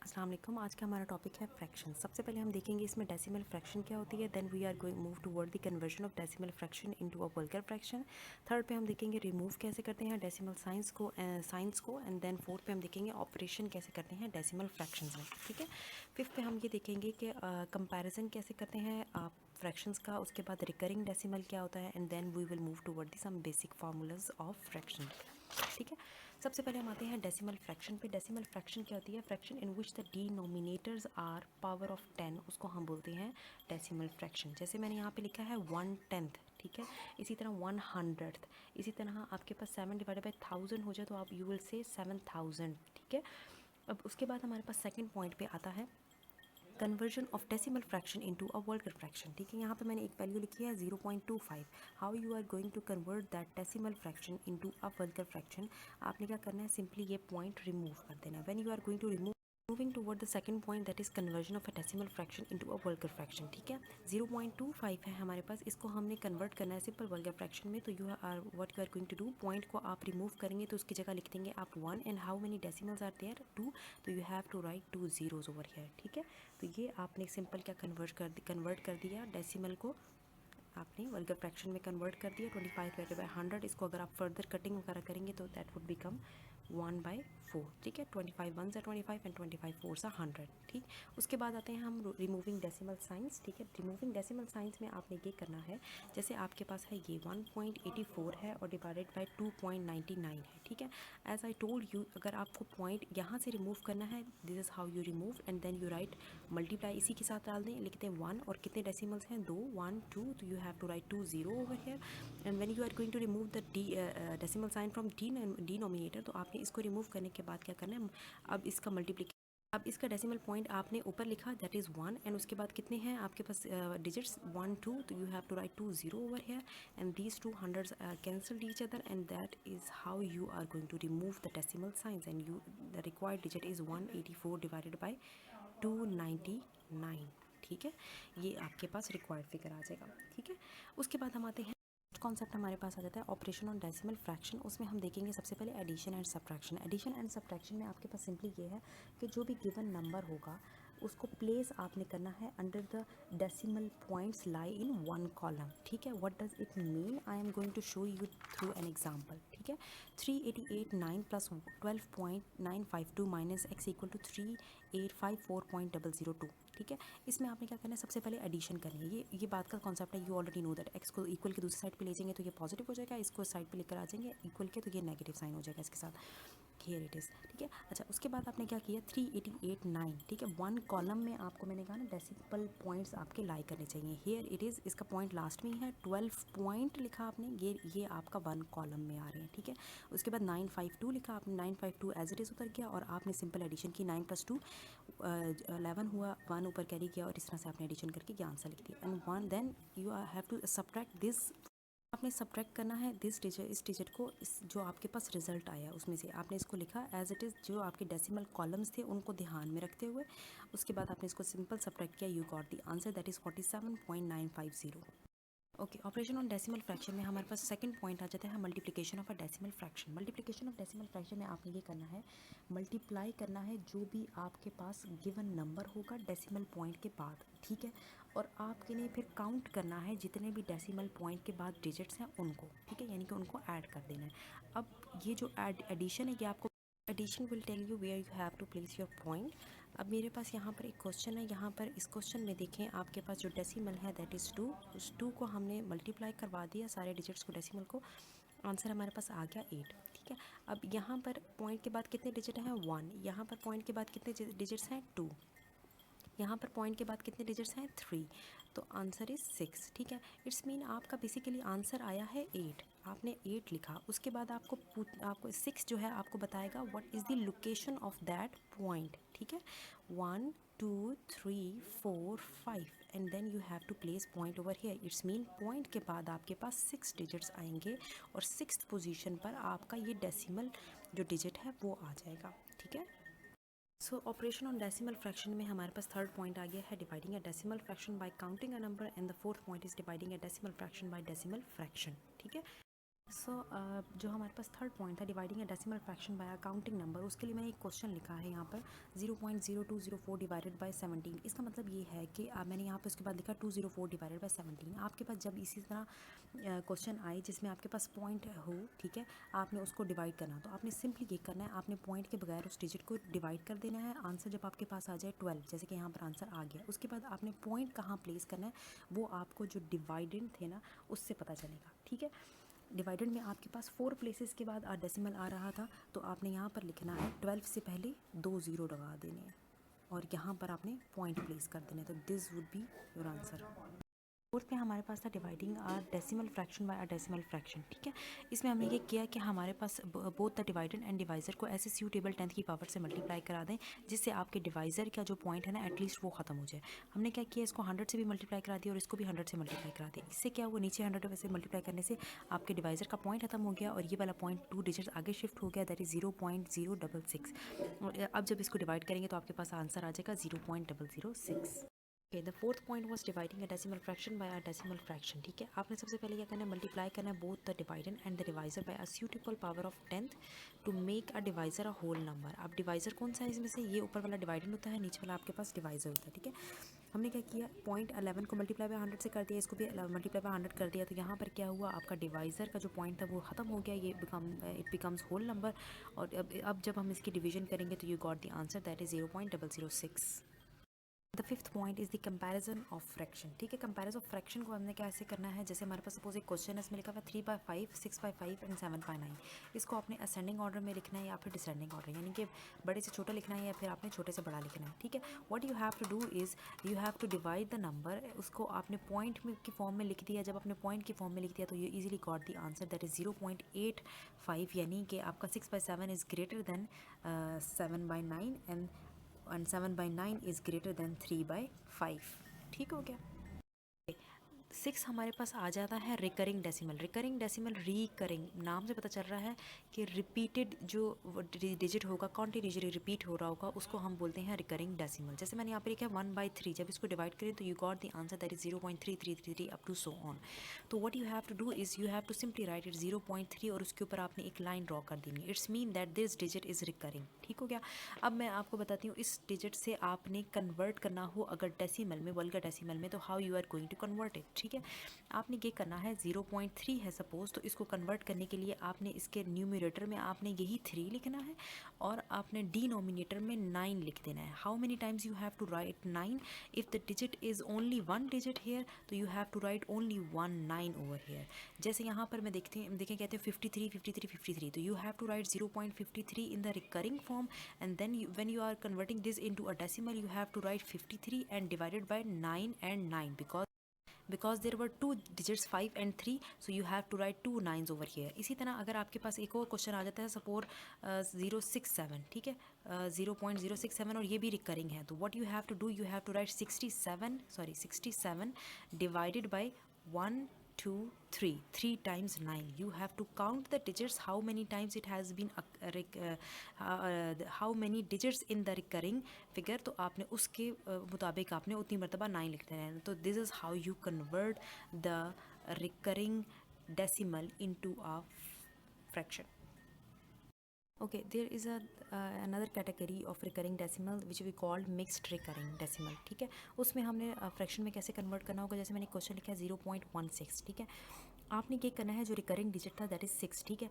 अस्सलाम वालेकुम। आज का हमारा टॉपिक है फ्रैक्शन। सबसे पहले हम देखेंगे इसमें डेसिमल फ्रैक्शन क्या होती है, then we are going move toward the conversion of decimal fraction into a vulgar fraction. Third पे हम देखेंगे रिमूव कैसे करते हैं डेसिमल साइंस को एंड देन फोर्थ पे हम देखेंगे ऑपरेशन कैसे करते हैं डेसिमल फ्रैक्शंस में। ठीक है। फिफ्थ पे हम ये देखेंगे कि कंपैरिजन कैसे करते हैं फ्रैक्शंस का, उसके बाद रिकरिंग डेसिमल क्या होता है and then we will move toward the some basic formulas of fraction. ठीक है। सबसे पहले हम आते हैं डेसिमल फ्रैक्शन पे। डेसिमल फ्रैक्शन क्या होती है? Fraction in which the denominators are power of 10, उसको हम बोलते हैं डेसिमल फ्रैक्शन। जैसे मैंने यहाँ पे लिखा है 1/10, ठीक है। इसी तरह 1/100, इसी तरह आपके पास 7 डिवाइडेड बाई 1000 हो जाए तो आप यू विल से 7000, ठीक है। अब उसके बाद हमारे पास सेकेंड पॉइंट पे आता है conversion of decimal fraction into a vulgar fraction. ठीक है। यहाँ पे मैंने एक वैल्यू लिखी है 0.25। How you are going to convert that decimal fraction into a vulgar fraction? आपने क्या करना है, सिंपली ये पॉइंट रिमूव कर देना है। When you are going to remove moving toward the second point that is conversion of a decimal fraction into a vulgar fraction. ठीक है। 0.25 है हमारे पास, इसको हमने कन्वर्ट करना है सिंपल वल्गर फ्रैक्शन में। तो you are what you are going to do, point को आप रिमूव करेंगे तो उसकी जगह लिख देंगे आप 1 and how many decimals are there 2, तो you have to write 2 zeros over here. ठीक है। तो ये आपने सिंपल क्या कन्वर्ट कर दिया डेसिमल को, आपने वल्गर फ्रैक्शन में कन्वर्ट कर दिया। 25 डिवाइडेड बाई 100, इसको अगर आप फर्दर कटिंग वगैरह करेंगे तो दैट वुड बिकम 1/4। ठीक है। 25 1s 25 एंड 25 4s 100। ठीक। उसके बाद आते हैं हम रिमूविंग डेसिमल साइंस। ठीक है। रिमूविंग डेसिमल साइंस में आपने ये करना है, जैसे आपके पास है ये 1.84 है और डिवाइडेड बाई 2.99 है। ठीक है। एज आई टोल्ड यू, अगर आपको पॉइंट यहाँ से रिमूव करना है, this is how you remove and then you write multiply, इसी के साथ डाल दें, लिखते हैं 1 और कितने डेसिमल्स हैं 2 1 2, तो you have to write 2 0 over here. And when you are going to remove the decimal sign from denominator, तो आपने इसको रिमूव करने के बाद क्या करना है, अब इसका मल्टीप्लिकेशन, अब इसका डेसिमल पॉइंट आपने ऊपर लिखा दैट इज़ 1 एंड उसके बाद कितने हैं आपके पास डिजिट्स 1 2, तो you have to write 2 0 over here and these two hundreds are cancelled each other and that is how you are going to remove the decimal signs and you the required digit is 184 divided by 299। ठीक है। ये आपके पास required figure आ जाएगा। ठीक है। उसके बाद हम आते हैं कॉन्सेप्ट हमारे पास आ जाता है ऑपरेशन ऑन डेसिमल फ्रैक्शन। उसमें हम देखेंगे सबसे पहले addition and subtraction. Addition and subtraction में आपके पास सिंपली ये है कि जो भी गिवन नंबर होगा उसको प्लेस आपने करना है under the decimal points lie in one column. ठीक है। What does it mean, I am going to show you through an example. ठीक है। 388 plus 12.952 minus x equal to 3854.002। ठीक है। इसमें आपने क्या करना है, सबसे पहले एडिशन करनी है। ये बात का कॉन्सेप्ट है, you already know that x को इक्वल के दूसरी साइड पे ले जाएंगे तो ये पॉजिटिव हो जाएगा, इसको साइड पे लेकर आ जाएंगे इक्वल के तो ये नेगेटिव साइन हो जाएगा इसके साथ। Here it is. ठीक है। अच्छा, उसके बाद आपने क्या किया 3889। ठीक है। वन कॉलम में आपको मैंने कहा ना डेसिमल पॉइंट्स आपके लाई करने चाहिए। हियर इट इज़, इसका पॉइंट लास्ट में ही है, 12 पॉइंट लिखा आपने, ये आपका वन कॉलम में आ रहे हैं। ठीक है। उसके बाद 952 लिखा आपने, 952 एज इट इज़ उतर गया और आपने सिंपल एडिशन की, 9 + 2 11 हुआ, 1 ऊपर कैरी किया और इस तरह से आपने एडिशन करके ये आंसर लिख दिया। And 1 then you have to subtract this, आपने सब्ट्रैक्ट करना है दिस डिजिट, इस डिजिट को, इस जो आपके पास रिजल्ट आया उसमें से आपने इसको लिखा एज इट इज़, जो आपके डेसिमल कॉलम्स थे उनको ध्यान में रखते हुए। उसके बाद आपने इसको सिंपल सब्ट्रैक्ट किया, you got the answer that is 47.950। Okay. Operation on decimal fraction में हमारे पास सेकंड पॉइंट आ जाता है multiplication of a decimal fraction. Multiplication of decimal fraction में आपने ये करना है, मल्टीप्लाई करना है जो भी आपके पास गिवन नंबर होगा डेसिमल पॉइंट के बाद। ठीक है। और आपके लिए फिर काउंट करना है जितने भी डेसिमल पॉइंट के बाद डिजिट्स हैं उनको। ठीक है। यानी कि उनको ऐड कर देना है। अब ये जो एडिशन है ये आपको, addition will tell you where you have to place your point. अब मेरे पास यहाँ पर एक क्वेश्चन है, यहाँ पर इस क्वेश्चन में देखें आपके पास जो डेसिमल है दैट इज़ 2, उस 2 को हमने मल्टीप्लाई करवा दिया सारे डिजिट्स को, डेसिमल को, आंसर हमारे पास आ गया 8। ठीक है। अब यहाँ पर पॉइंट के बाद कितने डिजिट हैं 1, यहाँ पर पॉइंट के बाद कितने डिजिट्स हैं 2, यहाँ पर पॉइंट के बाद कितने डिजिट्स हैं 3, तो आंसर इज़ 6। ठीक है। इट्स मीन आपका बेसिकली आंसर आया है 8, आपने 8 लिखा। उसके बाद आपको 6 जो है आपको बताएगा what is the location of that point. ठीक है। 1 2 3 4 5 and then you have to place point over here. It's mean point के बाद आपके पास 6 डिजिट्स आएंगे और 6th पोजीशन पर आपका ये डेसिमल जो डिजिट है वो आ जाएगा। ठीक है। सो ऑपरेशन ऑन डेसिमल फ्रैक्शन में हमारे पास थर्ड पॉइंट आ गया है dividing a decimal fraction bye counting a number and the fourth point is dividing a decimal fraction bye decimal fraction. ठीक है। सो जो हमारे पास थर्ड पॉइंट था dividing a decimal fraction by a counting number, उसके लिए मैंने एक क्वेश्चन लिखा है यहाँ पर 0.0204 डिवाइडेड बाय 17। इसका मतलब ये है कि मैंने यहाँ पे उसके बाद लिखा 204 डिवाइडेड बाय 17। आपके पास जब इसी तरह क्वेश्चन आए जिसमें आपके पास पॉइंट हो, ठीक है, आपने उसको डिवाइड करना, तो आपने सिंपली ये करना है, आपने पॉइंट के बगैर उस डिजिट को डिवाइड कर देना है। आंसर जब आपके पास आ जाए 12, जैसे कि यहाँ पर आंसर आ गया, उसके बाद आपने पॉइंट कहाँ प्लेस करना है वो आपको जो डिवाइडेंड थे ना उससे पता चलेगा, ठीक है। डिवाइडेड में आपके पास 4 प्लेसेस के बाद डेसिमल आ रहा था, तो आपने यहाँ पर लिखना है 12 से पहले 2 ज़ीरो लगा देने हैं और यहाँ पर आपने पॉइंट प्लेस कर देने, तो this would be your answer. Fourth में हमारे पास था dividing a decimal fraction by a decimal fraction, ठीक है। इसमें हमने ये किया कि हमारे पास बोथ द डिवाइडेड एंड डिवाइज़र को ऐसे सूटेबल 10th की पावर से मल्टीप्लाई करा दें जिससे आपके डिवाइज़र का जो पॉइंट है ना एटलीस्ट वो खत्म हो जाए। हमने क्या किया, इसको 100 से भी मल्टीप्लाई करा दिया और इसको भी 100 से मल्टीप्लाई करा दिया। इससे क्या हुआ, नीचे 100 से मल्टीप्लाई करने से आपके डिवाइज़र का पॉइंट खत्म हो गया और ये वाला पॉइंट 2 डिजिट आगे शिफ्ट हो गया, दैट इज़ 0.066। और अब जब इसको डिवाइड करेंगे तो आपके पास आंसर आ जाएगा 0.006। Okay, the fourth point was dividing a decimal fraction by a decimal fraction, ठीक है। आपने सबसे पहले क्या करना है, मल्टीप्लाई करना है both the dividend and the divisor by a suitable power of 10th to make a divisor a whole number. अब डिवाइजर कौन सा है इसमें से, ये ऊपर वाला डिवाइडेंड होता है, नीचे वाला आपके पास डिवाइजर होता है, ठीक है। हमने क्या किया, पॉइंट 11 को मल्टीप्लाई बाय 100 से कर दिया, इसको भी मल्टीप्लाई बाय 100 कर दिया, तो यहाँ पर क्या हुआ, आपका डिवाइजर का जो पॉइंट था वो खत्म हो गया, ये इट बिकम्स होल नंबर। और अब जब हम इसकी डिवीजन करेंगे तो you got the answer, that is 0.006। The fifth point is the comparison of fraction, ठीक है। कंपैरिजन ऑफ फ्रैक्शन को हमने कैसे करना है, जैसे हमारे पास सपोज एक क्वेश्चन है, इसमें लिखा हुआ 3/5, 6/5 एंड 7/9। इसको आपने असेंडिंग ऑर्डर में लिखना है या फिर डिसेंडिंग ऑर्डर, यानी कि बड़े से छोटा लिखना है या फिर आपने छोटे से बड़ा लिखना है, ठीक है। What you have to do is you have to divide the number, उसको आपने पॉइंट में की फॉर्म में लिख दिया। जब आपने पॉइंट की फॉर्म में लिख दिया तो you easily got the answer, that is 0.85, यानी कि आपका 6/7 is greater than 7/9 and 7/9 is greater than 3/5, ठीक हो गया। 6 हमारे पास आ जाता है recurring decimal. Recurring decimal, recurring नाम से पता चल रहा है कि रिपीटेड जो डिजिट होगा, कॉन्टिन्यूसली रिपीट हो रहा होगा, उसको हम बोलते हैं रिकरिंग डेसिमल। जैसे मैंने यहाँ पर लिखा है 1/3, जब इसको डिवाइड करें तो you got the answer, that is 0.3333 up to so on. तो what you have to do is you have to simply write it 0.3 और उसके ऊपर आपने एक लाइन ड्रॉ कर देनी है, it's mean that this digit is recurring, ठीक हो गया। अब मैं आपको बताती हूँ, इस डिजिट से आपने कन्वर्ट करना हो अगर डेसिमल में, वल्गर डेसिमल में, तो how you are going to convert it, ठीक है। आपने ये करना है 0.3 है सपोज, तो इसको कन्वर्ट करने के लिए आपने इसके न्यूमरेटर में आपने यही 3 लिखना है और आपने डिनोमिनेटर में 9 लिख देना है। How many times you have to write 9, if the digit is only 1 digit here तो you have to write only 1 9 over here. जैसे यहाँ पर मैं देखें कहते हैं 53 53 53, तो you have to write 0.53 in the recurring form and then when you are converting this into a decimal you have to write 53 and divided by 9 and 9 because there were two digits 5 and 3, so you have to write 2 9s over here। इसी तरह अगर आपके पास एक और question आ जाता है suppose 067, ठीक है, 0.067 और ये भी रिकरिंग है, तो what you have to do, you have to write 67 divided by 1 2 3 times 9, you have to count the digits how many times it has been how many digits in the recurring figure, तो आपने उसके मुताबिक आपने उतनी मरतबा 9 लिखते हैं। तो this is how you convert the recurring decimal into a fraction. Okay, there is another category of recurring decimal which we called mixed recurring decimal, ठीक है। उसमें हमने फ्रैक्शन में कैसे कन्वर्ट करना होगा, जैसे मैंने क्वेश्चन लिखा है 0.16, ठीक है। आपने ये करना है, जो रिकरिंग डिजिट था दैट इज़ 6, ठीक है।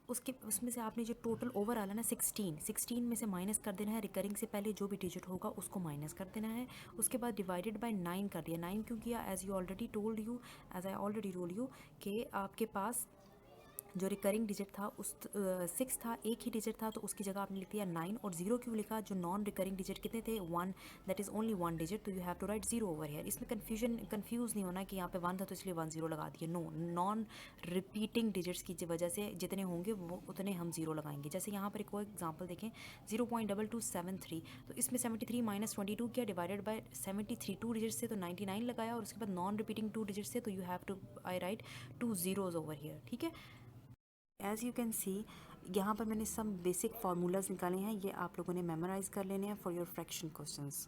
उसमें से आपने जो टोटल ओवर आला ना 16 में से माइनस कर देना है, रिकरिंग से पहले जो भी डिजिट होगा उसको माइनस कर देना है। उसके बाद डिवाइडेड बाय 9 कर दिया। 9 क्यों किया, as I already told you कि आपके पास जो रिकरिंग डिजिट था उस 6 था, एक ही डिजिट था, तो उसकी जगह आपने लिख दिया 9। और 0 क्यों लिखा, जो नॉन रिकरिंग डिजिट कितने थे, 1, दैट इज़ ओनली 1 डिजिट, तो you have to write 0 over here. इसमें कंफ्यूज नहीं होना कि यहाँ पे 1 था तो इसलिए 1 0 लगा दिए, नो, नॉन रिपीटिंग डिजिट्स की वजह से जितने होंगे वो उतने हम 0 लगाएंगे। जैसे यहाँ पर एक और एग्जाम्पल देखें 0.2273, तो इसमें 73 माइनस 22 किया, डिवाइडेड बाय 73 2 डिजिट से तो 99 लगाया, और उसके बाद नॉन रिपीटिंग 2 डिजिट से तो you have to I write 2 zeros over here, ठीक है। एज़ यू कैन सी यहाँ पर मैंने सब बेसिक फार्मूलाज निकाले हैं, ये आप लोगों ने मेमोराइज़ कर लेने हैं फॉर योर फ्रैक्शन क्वेश्चंस।